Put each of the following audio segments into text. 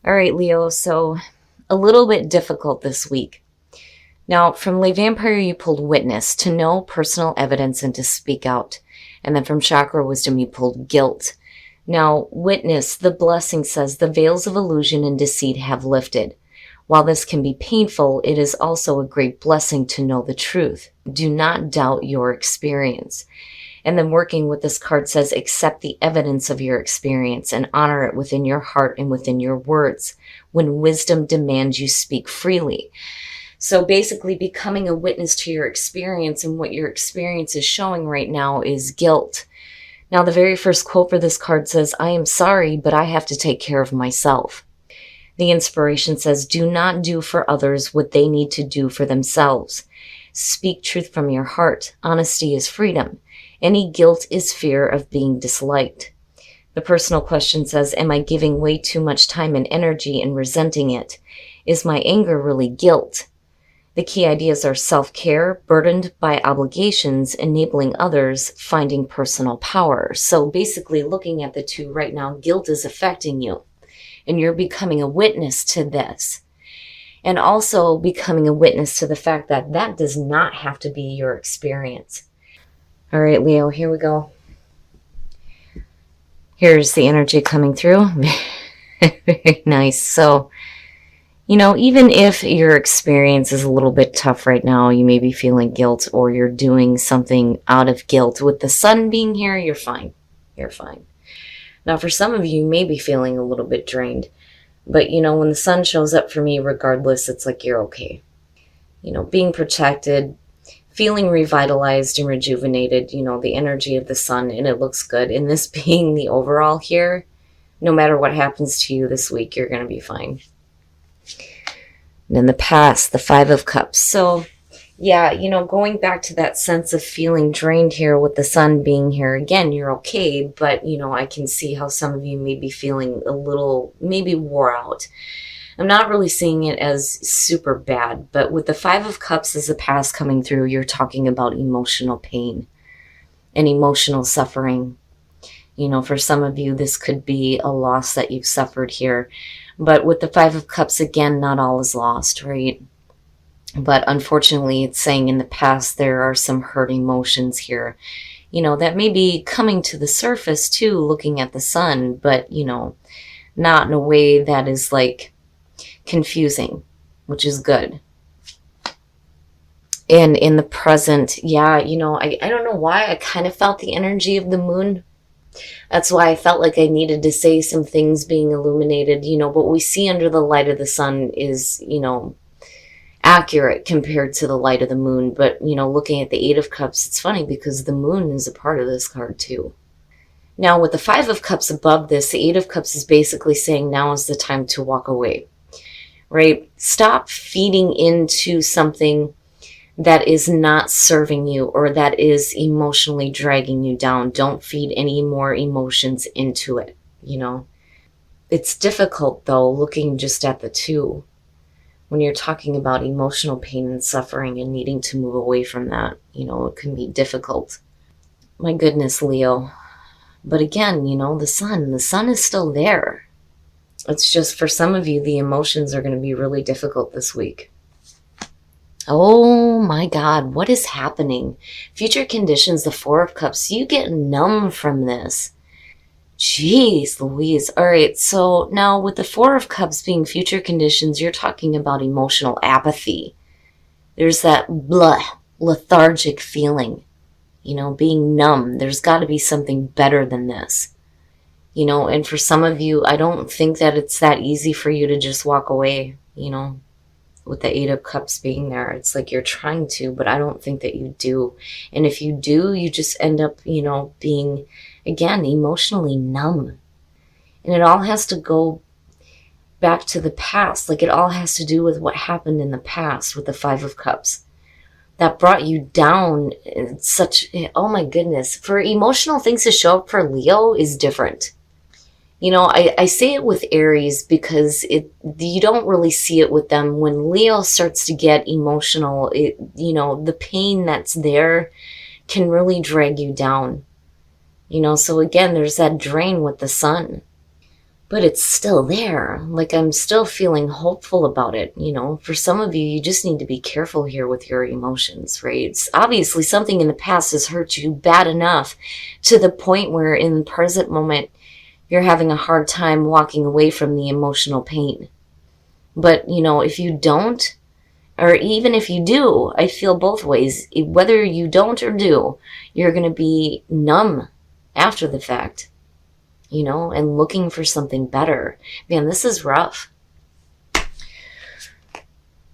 All right, Leo, so a little bit difficult this week. Now, from Le Vampire, you pulled witness, to know personal evidence and to speak out. And then from Chakra Wisdom, you pulled guilt. Now, witness, the blessing says, the veils of illusion and deceit have lifted. While this can be painful, it is also a great blessing to know the truth. Do not doubt your experience. And then working with this card says, accept the evidence of your experience and honor it within your heart and within your words. When wisdom demands you speak freely. So basically becoming a witness to your experience, and what your experience is showing right now is guilt. Now, the very first quote for this card says, I am sorry, but I have to take care of myself. The inspiration says, do not do for others what they need to do for themselves. Speak truth from your heart. Honesty is freedom. Any guilt is fear of being disliked. The personal question says, am I giving way too much time and energy and resenting it? Is my anger really guilt? The key ideas are self-care, burdened by obligations, enabling others, finding personal power. So basically looking at the two right now, guilt is affecting you, and you're becoming a witness to this. And also becoming a witness to the fact that that does not have to be your experience. All right, Leo, here we go. Here's the energy coming through. Very nice. So, even if your experience is a little bit tough right now, you may be feeling guilt or you're doing something out of guilt. With the sun being here, you're fine. You're fine. Now, for some of you, you may be feeling a little bit drained. But, when the sun shows up for me, regardless, it's like you're okay. Being protected, feeling revitalized and rejuvenated, the energy of the sun, and it looks good. And this being the overall here, no matter what happens to you this week, you're going to be fine. And in the past, the Five of Cups. So, yeah, going back to that sense of feeling drained here with the sun being here, again, you're okay. But, I can see how some of you may be feeling a little, maybe wore out. I'm not really seeing it as super bad, but with the Five of Cups as the past coming through, you're talking about emotional pain and emotional suffering. For some of you, this could be a loss that you've suffered here. But with the Five of Cups, again, not all is lost, right? But unfortunately, it's saying in the past, there are some hurt emotions here, that may be coming to the surface too, looking at the sun, but, not in a way that is like confusing, which is good. And in the present, yeah, I don't know why I kind of felt the energy of the moon. That's why I felt like I needed to say some things being illuminated. What we see under the light of the sun is, accurate compared to the light of the moon. But, looking at the Eight of Cups, it's funny because the moon is a part of this card too. Now, with the Five of Cups above this, the Eight of Cups is basically saying now is the time to walk away. Right? Stop feeding into something that is not serving you or that is emotionally dragging you down. Don't feed any more emotions into it, It's difficult, though, looking just at the two. When you're talking about emotional pain and suffering and needing to move away from that, it can be difficult. My goodness, Leo. But again, the sun is still there. It's just for some of you, the emotions are going to be really difficult this week. Oh my God, what is happening? Future conditions, the Four of Cups, you get numb from this. Jeez Louise. All right, so now with the Four of Cups being future conditions, you're talking about emotional apathy. There's that lethargic feeling, being numb. There's got to be something better than this. And for some of you, I don't think that it's that easy for you to just walk away, with the Eight of Cups being there. It's like you're trying to, but I don't think that you do. And if you do, you just end up, being, again, emotionally numb. And it all has to go back to the past. Like it all has to do with what happened in the past with the Five of Cups. That brought you down in such, oh my goodness. For emotional things to show up for Leo is different. I say it with Aries because you don't really see it with them. When Leo starts to get emotional, the pain that's there can really drag you down. So again, there's that drain with the sun. but it's still there. Like, I'm still feeling hopeful about it. For some of you, you just need to be careful here with your emotions, right? It's obviously something in the past has hurt you bad enough to the point where in the present moment, you're having a hard time walking away from the emotional pain. But, if you don't, or even if you do, I feel both ways. Whether you don't or do, you're going to be numb after the fact, and looking for something better. Man, this is rough.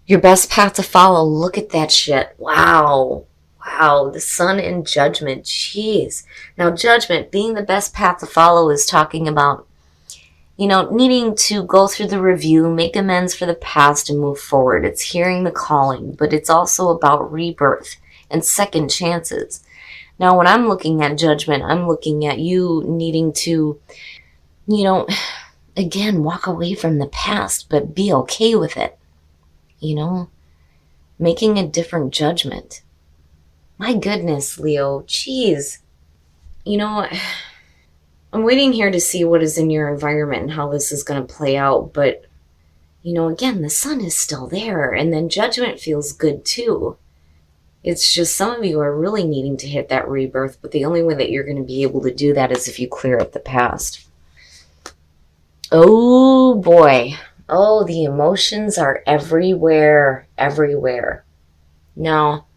Your best path to follow. Look at that shit. Wow. Wow. The Sun in Judgment. Jeez. Now, Judgment, being the best path to follow, is talking about, needing to go through the review, make amends for the past, and move forward. It's hearing the calling, but it's also about rebirth and second chances. Now, when I'm looking at Judgment, I'm looking at you needing to, again, walk away from the past, but be okay with it. Making a different judgment. My goodness, Leo, jeez. I'm waiting here to see what is in your environment and how this is going to play out. But, again, the Sun is still there. And then Judgment feels good too. It's just some of you are really needing to hit that rebirth. But the only way that you're going to be able to do that is if you clear up the past. Oh, boy. Oh, the emotions are everywhere. Everywhere. Now,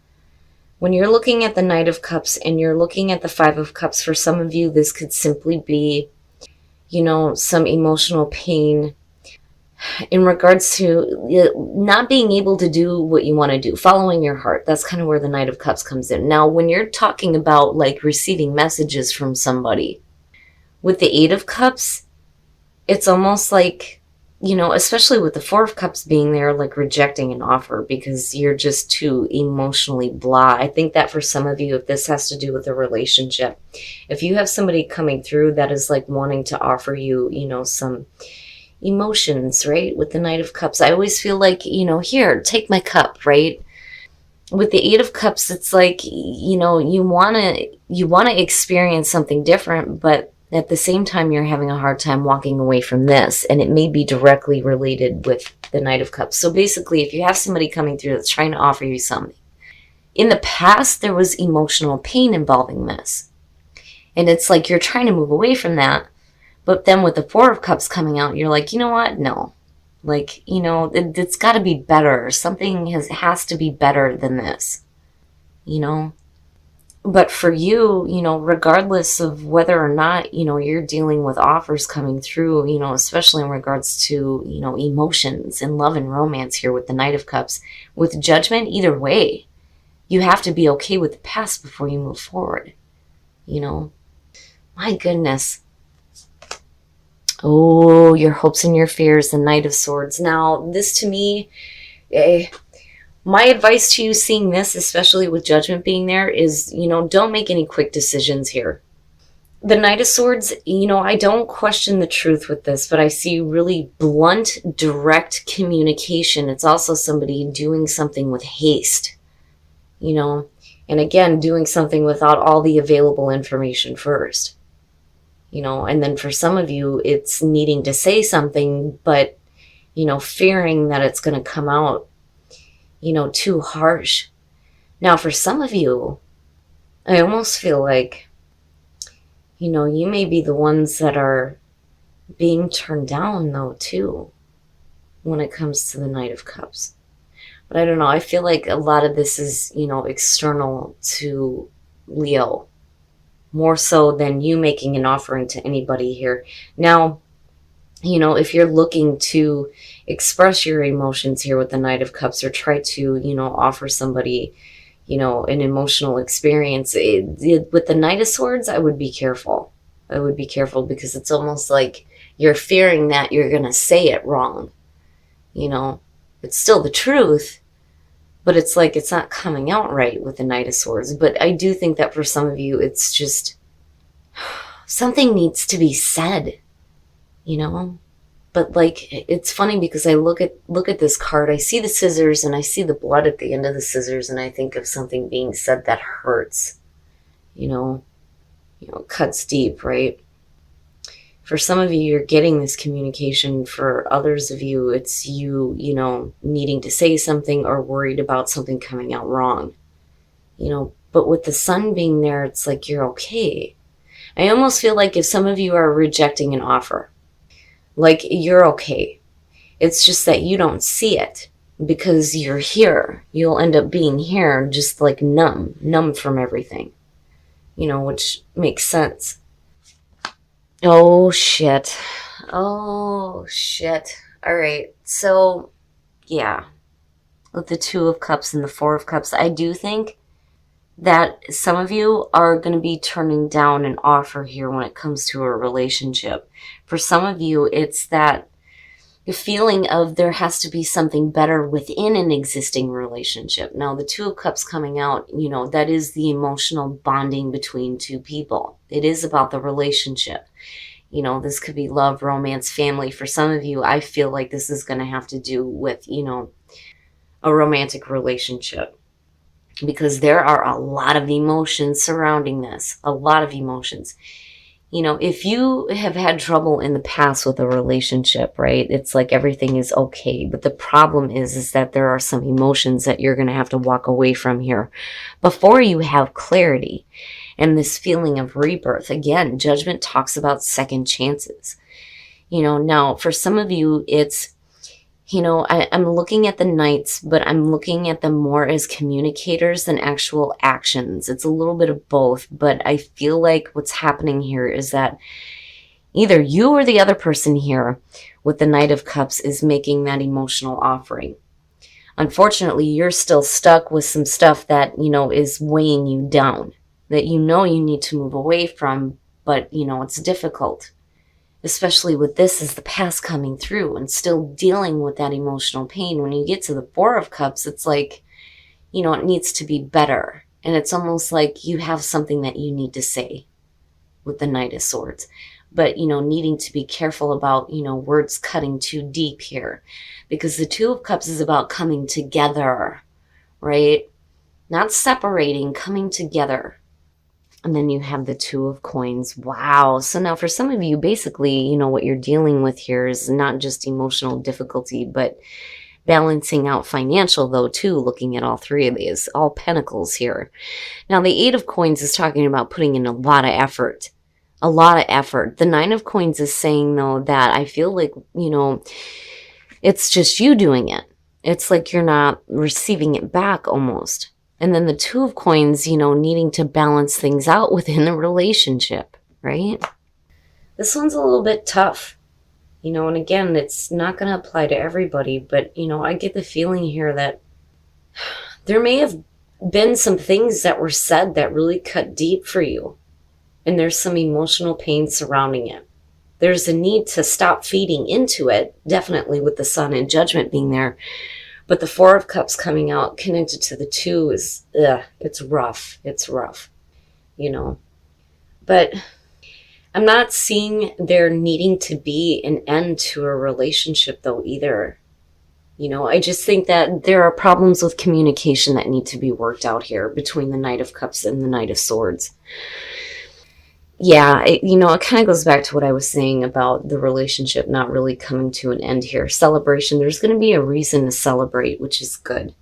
when you're looking at the Knight of Cups and you're looking at the Five of Cups, for some of you, this could simply be, some emotional pain in regards to not being able to do what you want to do, following your heart. That's kind of where the Knight of Cups comes in. Now, when you're talking about like receiving messages from somebody, with the Eight of Cups, it's almost like, especially with the Four of Cups being there, like rejecting an offer because you're just too emotionally blah. I think that for some of you, if this has to do with a relationship, if you have somebody coming through that is like wanting to offer you, some emotions, right? With the Knight of Cups, I always feel like, here, take my cup, right? With the Eight of Cups, it's like, you want to experience something different, but at the same time, you're having a hard time walking away from this, and it may be directly related with the Knight of Cups. So basically, if you have somebody coming through that's trying to offer you something, in the past, there was emotional pain involving this. And it's like you're trying to move away from that, but then with the Four of Cups coming out, you're like, you know what? No. Like, it's got to be better. Something has to be better than this, But for you, regardless of whether or not, you're dealing with offers coming through, especially in regards to, emotions and love and romance here with the Knight of Cups, with Judgment, either way, you have to be okay with the past before you move forward, My goodness. Oh, your hopes and your fears, the Knight of Swords. Now, this to me, my advice to you seeing this, especially with Judgment being there, is, don't make any quick decisions here. The Knight of Swords, I don't question the truth with this, but I see really blunt, direct communication. It's also somebody doing something with haste, and again, doing something without all the available information first, and then for some of you, it's needing to say something, but, fearing that it's going to come out too harsh. Now, for some of you, I almost feel like, you may be the ones that are being turned down, though, too, when it comes to the Knight of Cups. But I don't know. I feel like a lot of this is, external to Leo, more so than you making an offering to anybody here. Now, if you're looking to express your emotions here with the Knight of Cups or try to, offer somebody, an emotional experience, with the Knight of Swords, I would be careful. I would be careful because it's almost like you're fearing that you're going to say it wrong. It's still the truth, but it's like it's not coming out right with the Knight of Swords. But I do think that for some of you, it's just something needs to be said. But like, it's funny because I look at this card, I see the scissors and I see the blood at the end of the scissors, and I think of something being said that hurts, cuts deep, right? For some of you, you're getting this communication. For others of you, it's you, needing to say something or worried about something coming out wrong. But with the sun being there, it's like you're okay. I almost feel like if some of you are rejecting an offer, like you're okay. It's just that you don't see it because you're here. You'll end up being here just like numb from everything, which makes sense. Oh, shit. Oh, shit. All right. So, yeah, with the Two of Cups and the Four of Cups, I do think that some of you are going to be turning down an offer here when it comes to a relationship. For some of you, it's that the feeling of there has to be something better within an existing relationship. Now, the Two of Cups coming out, that is the emotional bonding between two people. It is about the relationship. This could be love, romance, family. For some of you, I feel like this is going to have to do with, a romantic relationship. Because there are a lot of emotions surrounding this. A lot of emotions. If you have had trouble in the past with a relationship, right, it's like everything is okay. But the problem is that there are some emotions that you're going to have to walk away from here before you have clarity and this feeling of rebirth. Again, Judgment talks about second chances. Now for some of you, it's, I'm looking at the Knights, but I'm looking at them more as communicators than actual actions. It's a little bit of both, but I feel like what's happening here is that either you or the other person here with the Knight of Cups is making that emotional offering. Unfortunately, you're still stuck with some stuff that, is weighing you down, that you need to move away from, but, it's difficult. Especially with this as the past coming through and still dealing with that emotional pain. When you get to the Four of Cups, it's like, it needs to be better. And it's almost like you have something that you need to say with the Knight of Swords. But, needing to be careful about, words cutting too deep here. Because the Two of Cups is about coming together, right? Not separating, coming together. And then you have the Two of Coins. Wow. So now for some of you, basically, what you're dealing with here is not just emotional difficulty, but balancing out financial, though, too, looking at all three of these, all pentacles here. Now, the Eight of Coins is talking about putting in a lot of effort. A lot of effort. The Nine of Coins is saying, though, that I feel like, it's just you doing it. It's like you're not receiving it back almost. And then the Two of Coins, needing to balance things out within the relationship, right? This one's a little bit tough, and again, it's not going to apply to everybody, but, I get the feeling here that there may have been some things that were said that really cut deep for you, and there's some emotional pain surrounding it. There's a need to stop feeding into it, definitely with the Sun and Judgment being there. But the Four of Cups coming out connected to the Two is, it's rough. It's rough, But I'm not seeing there needing to be an end to a relationship, though, either. I just think that there are problems with communication that need to be worked out here between the Knight of Cups and the Knight of Swords. Yeah, it kind of goes back to what I was saying about the relationship not really coming to an end here. Celebration, there's going to be a reason to celebrate, which is good.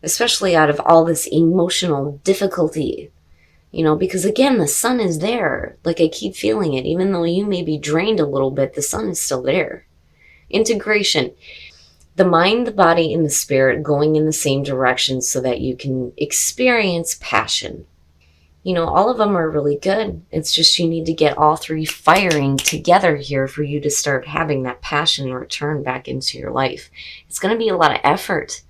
Especially out of all this emotional difficulty, because again, the Sun is there. Like, I keep feeling it. Even though you may be drained a little bit, the Sun is still there. Integration. The mind, the body, and the spirit going in the same direction so that you can experience passion. All of them are really good. It's just you need to get all three firing together here for you to start having that passion return back into your life. It's going to be a lot of effort,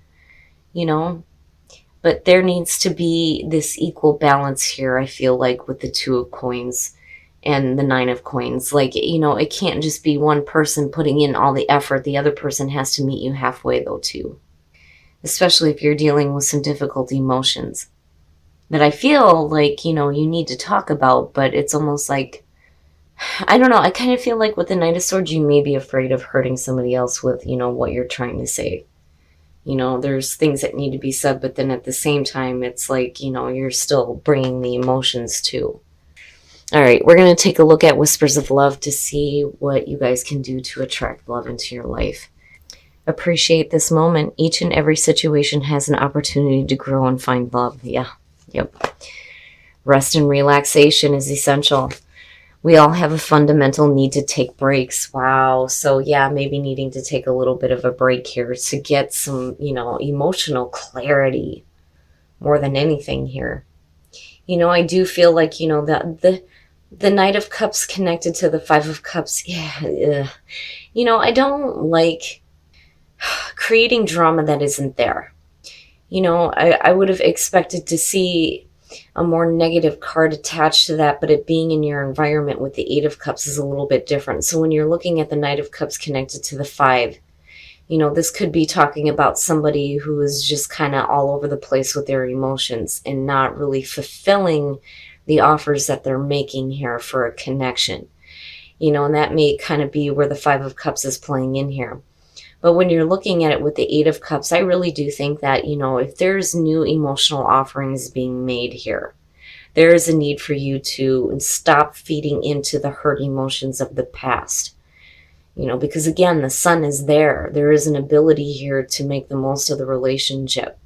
but there needs to be this equal balance here, I feel like, with the Two of Coins and the Nine of Coins. Like, it can't just be one person putting in all the effort. The other person has to meet you halfway, though, too. Especially if you're dealing with some difficult emotions that I feel like, you need to talk about, but it's almost like, I don't know, I kind of feel like with the Knight of Swords, you may be afraid of hurting somebody else with, what you're trying to say. There's things that need to be said, but then at the same time, it's like, you're still bringing the emotions too. All right, we're going to take a look at Whispers of Love to see what you guys can do to attract love into your life. Appreciate this moment. Each and every situation has an opportunity to grow and find love. Yeah, yep. Rest and relaxation is essential. We all have a fundamental need to take breaks. Wow. So yeah, maybe needing to take a little bit of a break here to get some, emotional clarity more than anything here. I do feel like, the Knight of Cups connected to the Five of Cups. Yeah. I don't like creating drama that isn't there. I would have expected to see a more negative card attached to that, but it being in your environment with the Eight of Cups is a little bit different. So when you're looking at the Knight of Cups connected to the Five, this could be talking about somebody who is just kind of all over the place with their emotions and not really fulfilling the offers that they're making here for a connection. And that may kind of be where the Five of Cups is playing in here. But when you're looking at it with the Eight of Cups, I really do think that, if there's new emotional offerings being made here, there is a need for you to stop feeding into the hurt emotions of the past. Because again, the sun is there. There is an ability here to make the most of the relationship.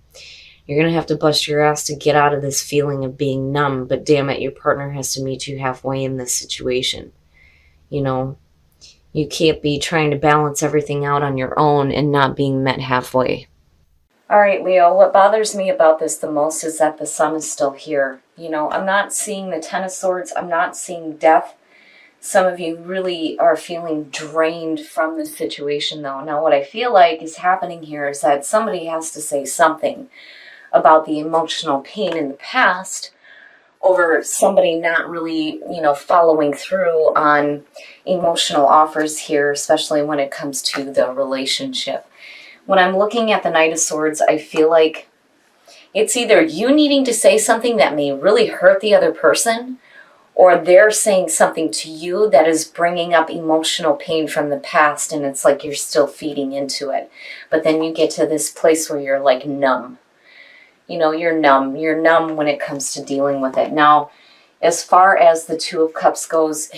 You're going to have to bust your ass to get out of this feeling of being numb, but damn it, your partner has to meet you halfway in this situation. You can't be trying to balance everything out on your own and not being met halfway. All right, Leo, what bothers me about this the most is that the sun is still here. I'm not seeing the Ten of Swords. I'm not seeing death. Some of you really are feeling drained from this situation, though. Now, what I feel like is happening here is that somebody has to say something about the emotional pain in the past over somebody not really, following through on emotional offers here, especially when it comes to the relationship. When I'm looking at the Knight of Swords, I feel like it's either you needing to say something that may really hurt the other person, or they're saying something to you that is bringing up emotional pain from the past, and it's like you're still feeding into it. But then you get to this place where you're like numb. You're numb. You're numb when it comes to dealing with it. Now, as far as the Two of Cups goes,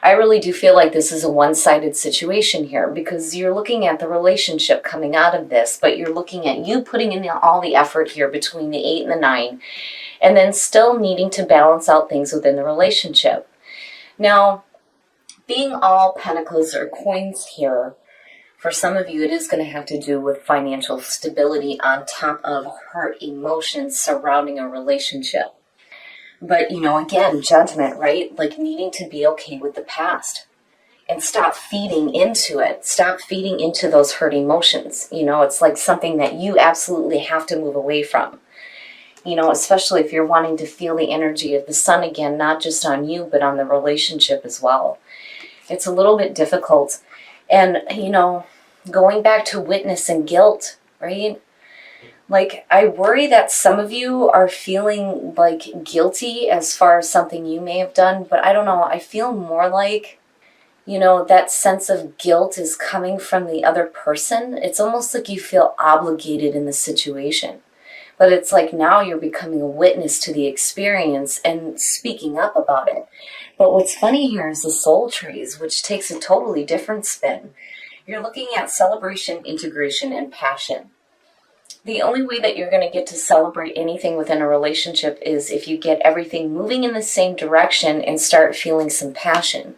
I really do feel like this is a one-sided situation here, because you're looking at the relationship coming out of this, but you're looking at you putting in all the effort here between the 8 and the 9, and then still needing to balance out things within the relationship. Now, being all pentacles or coins here, for some of you, it is going to have to do with financial stability on top of hurt emotions surrounding a relationship. But, again, judgment, right? Like needing to be okay with the past and stop feeding into it. Stop feeding into those hurt emotions. It's like something that you absolutely have to move away from. Especially if you're wanting to feel the energy of the sun again, not just on you, but on the relationship as well. It's a little bit difficult. And, going back to witness and guilt, right? Like, I worry that some of you are feeling, like, guilty as far as something you may have done, but I don't know. I feel more like, that sense of guilt is coming from the other person. It's almost like you feel obligated in the situation. But it's like now you're becoming a witness to the experience and speaking up about it. But what's funny here is the soul trees, which takes a totally different spin. You're looking at celebration, integration, and passion. The only way that you're going to get to celebrate anything within a relationship is if you get everything moving in the same direction and start feeling some passion.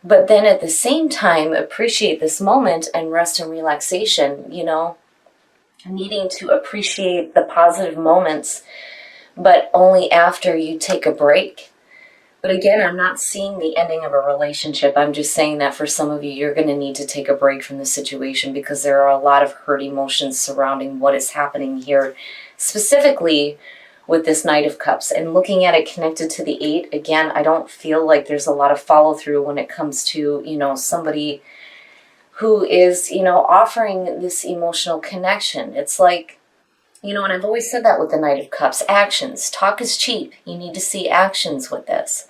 But then at the same time, appreciate this moment and rest and relaxation, needing to appreciate the positive moments, but only after you take a break. But again, I'm not seeing the ending of a relationship. I'm just saying that for some of you, you're going to need to take a break from the situation because there are a lot of hurt emotions surrounding what is happening here, specifically with this Knight of Cups. And looking at it connected to the 8, again, I don't feel like there's a lot of follow through when it comes to, somebody who is, offering this emotional connection. It's like, and I've always said that with the Knight of Cups, actions. Talk is cheap. You need to see actions with this.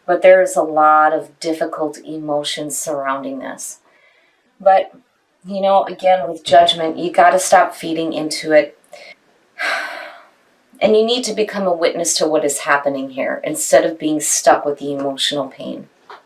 But there is a lot of difficult emotions surrounding this. But, again, with judgment, you got to stop feeding into it. And you need to become a witness to what is happening here instead of being stuck with the emotional pain.